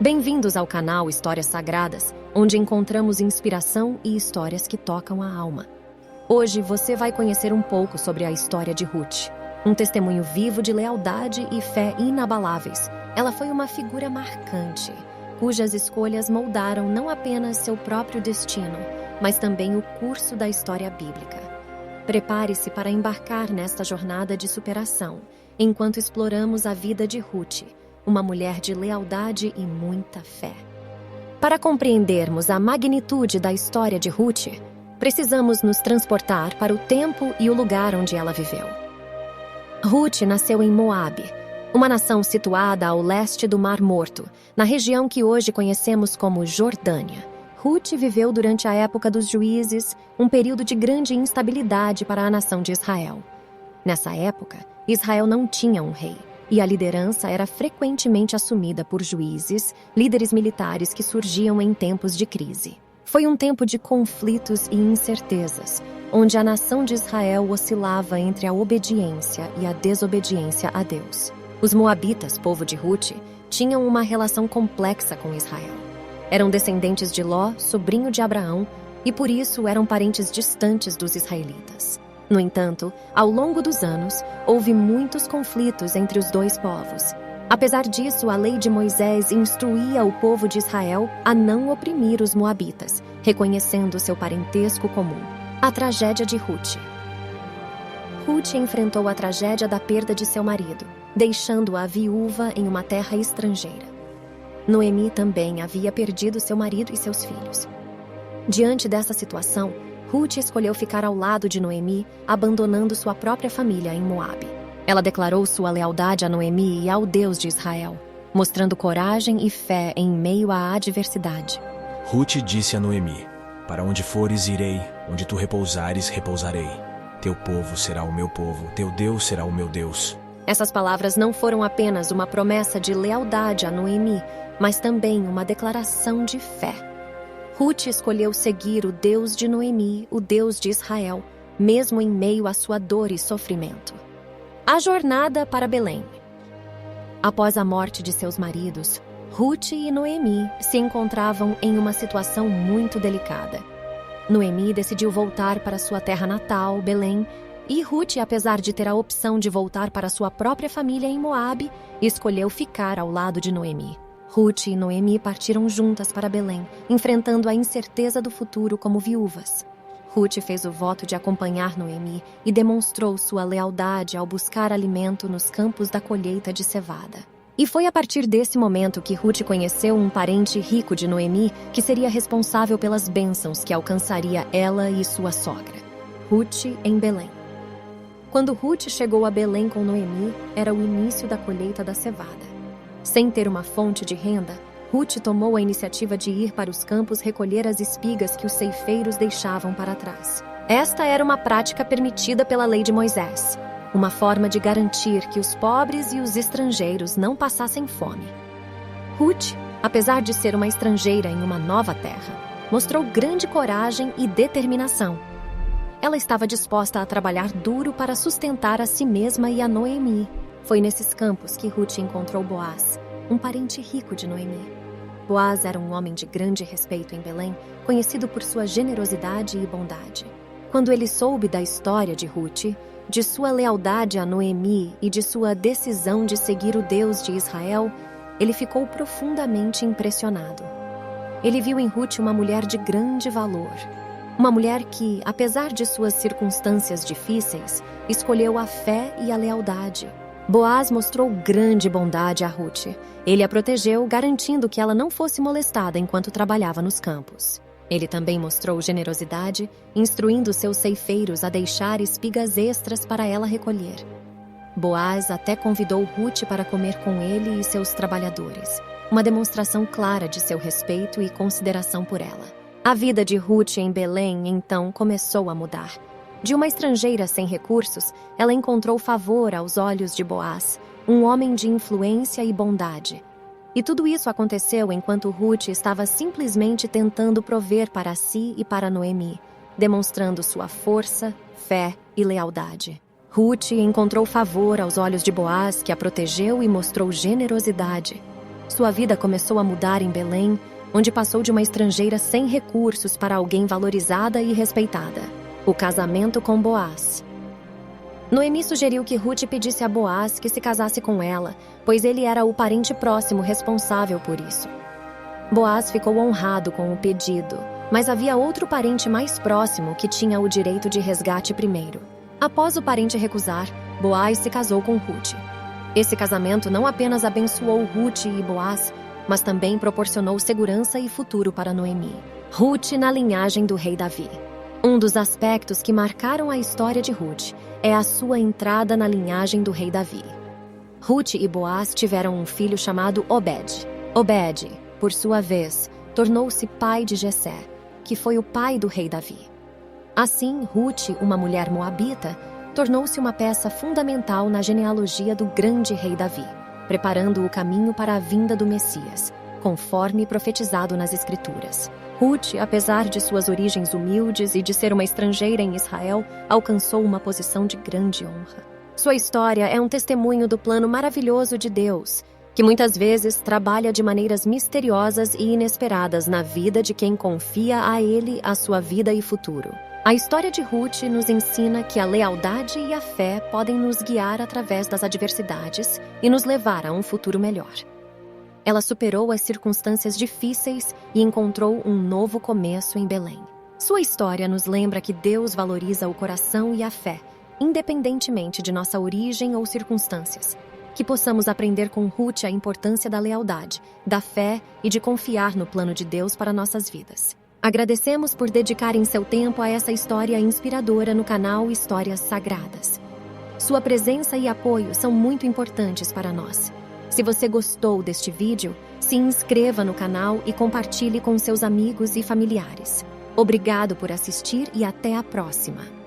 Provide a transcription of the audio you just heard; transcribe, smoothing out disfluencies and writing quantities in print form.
Bem-vindos ao canal Histórias Sagradas, onde encontramos inspiração e histórias que tocam a alma. Hoje você vai conhecer um pouco sobre a história de Ruth, um testemunho vivo de lealdade e fé inabaláveis. Ela foi uma figura marcante, cujas escolhas moldaram não apenas seu próprio destino, mas também o curso da história bíblica. Prepare-se para embarcar nesta jornada de superação, enquanto exploramos a vida de Ruth, uma mulher de lealdade e muita fé. Para compreendermos a magnitude da história de Ruth, precisamos nos transportar para o tempo e o lugar onde ela viveu. Ruth nasceu em Moabe, uma nação situada ao leste do Mar Morto, na região que hoje conhecemos como Jordânia. Ruth viveu durante a época dos juízes, um período de grande instabilidade para a nação de Israel. Nessa época, Israel não tinha um rei, e a liderança era frequentemente assumida por juízes, líderes militares que surgiam em tempos de crise. Foi um tempo de conflitos e incertezas, onde a nação de Israel oscilava entre a obediência e a desobediência a Deus. Os moabitas, povo de Ruth, tinham uma relação complexa com Israel. Eram descendentes de Ló, sobrinho de Abraão, e por isso eram parentes distantes dos israelitas. No entanto, ao longo dos anos, houve muitos conflitos entre os dois povos. Apesar disso, a lei de Moisés instruía o povo de Israel a não oprimir os moabitas, reconhecendo seu parentesco comum. A tragédia de Ruth. Ruth enfrentou a tragédia da perda de seu marido, deixando-a viúva em uma terra estrangeira. Noemi também havia perdido seu marido e seus filhos. Diante dessa situação, Ruth escolheu ficar ao lado de Noemi, abandonando sua própria família em Moabe. Ela declarou sua lealdade a Noemi e ao Deus de Israel, mostrando coragem e fé em meio à adversidade. Ruth disse a Noemi: "Para onde fores, irei, onde tu repousares, repousarei. Teu povo será o meu povo, teu Deus será o meu Deus." Essas palavras não foram apenas uma promessa de lealdade a Noemi, mas também uma declaração de fé. Ruth escolheu seguir o Deus de Noemi, o Deus de Israel, mesmo em meio à sua dor e sofrimento. A jornada para Belém. Após a morte de seus maridos, Ruth e Noemi se encontravam em uma situação muito delicada. Noemi decidiu voltar para sua terra natal, Belém, e Ruth, apesar de ter a opção de voltar para sua própria família em Moabe, escolheu ficar ao lado de Noemi. Ruth e Noemi partiram juntas para Belém, enfrentando a incerteza do futuro como viúvas. Ruth fez o voto de acompanhar Noemi e demonstrou sua lealdade ao buscar alimento nos campos da colheita de cevada. E foi a partir desse momento que Ruth conheceu um parente rico de Noemi que seria responsável pelas bênçãos que alcançaria ela e sua sogra. Ruth em Belém. Quando Ruth chegou a Belém com Noemi, era o início da colheita da cevada. Sem ter uma fonte de renda, Ruth tomou a iniciativa de ir para os campos recolher as espigas que os ceifeiros deixavam para trás. Esta era uma prática permitida pela lei de Moisés, uma forma de garantir que os pobres e os estrangeiros não passassem fome. Ruth, apesar de ser uma estrangeira em uma nova terra, mostrou grande coragem e determinação. Ela estava disposta a trabalhar duro para sustentar a si mesma e a Noemi. Foi nesses campos que Ruth encontrou Boaz, um parente rico de Noemi. Boaz era um homem de grande respeito em Belém, conhecido por sua generosidade e bondade. Quando ele soube da história de Ruth, de sua lealdade a Noemi e de sua decisão de seguir o Deus de Israel, ele ficou profundamente impressionado. Ele viu em Ruth uma mulher de grande valor. Uma mulher que, apesar de suas circunstâncias difíceis, escolheu a fé e a lealdade. Boaz mostrou grande bondade a Ruth. Ele a protegeu, garantindo que ela não fosse molestada enquanto trabalhava nos campos. Ele também mostrou generosidade, instruindo seus ceifeiros a deixar espigas extras para ela recolher. Boaz até convidou Ruth para comer com ele e seus trabalhadores, uma demonstração clara de seu respeito e consideração por ela. A vida de Ruth em Belém, então, começou a mudar. De uma estrangeira sem recursos, ela encontrou favor aos olhos de Boaz, um homem de influência e bondade. E tudo isso aconteceu enquanto Ruth estava simplesmente tentando prover para si e para Noemi, demonstrando sua força, fé e lealdade. Ruth encontrou favor aos olhos de Boaz, que a protegeu e mostrou generosidade. Sua vida começou a mudar em Belém, onde passou de uma estrangeira sem recursos para alguém valorizada e respeitada. O casamento com Boaz. Noemi sugeriu que Ruth pedisse a Boaz que se casasse com ela, pois ele era o parente próximo responsável por isso. Boaz ficou honrado com o pedido, mas havia outro parente mais próximo que tinha o direito de resgate primeiro. Após o parente recusar, Boaz se casou com Ruth. Esse casamento não apenas abençoou Ruth e Boaz, mas também proporcionou segurança e futuro para Noemi. Ruth na linhagem do rei Davi. Um dos aspectos que marcaram a história de Ruth é a sua entrada na linhagem do rei Davi. Ruth e Boaz tiveram um filho chamado Obed. Obed, por sua vez, tornou-se pai de Jessé, que foi o pai do rei Davi. Assim, Ruth, uma mulher moabita, tornou-se uma peça fundamental na genealogia do grande rei Davi, preparando o caminho para a vinda do Messias, conforme profetizado nas Escrituras. Ruth, apesar de suas origens humildes e de ser uma estrangeira em Israel, alcançou uma posição de grande honra. Sua história é um testemunho do plano maravilhoso de Deus, que muitas vezes trabalha de maneiras misteriosas e inesperadas na vida de quem confia a Ele a sua vida e futuro. A história de Ruth nos ensina que a lealdade e a fé podem nos guiar através das adversidades e nos levar a um futuro melhor. Ela superou as circunstâncias difíceis e encontrou um novo começo em Belém. Sua história nos lembra que Deus valoriza o coração e a fé, independentemente de nossa origem ou circunstâncias. Que possamos aprender com Ruth a importância da lealdade, da fé e de confiar no plano de Deus para nossas vidas. Agradecemos por dedicarem seu tempo a essa história inspiradora no canal Histórias Sagradas. Sua presença e apoio são muito importantes para nós. Se você gostou deste vídeo, se inscreva no canal e compartilhe com seus amigos e familiares. Obrigado por assistir e até a próxima!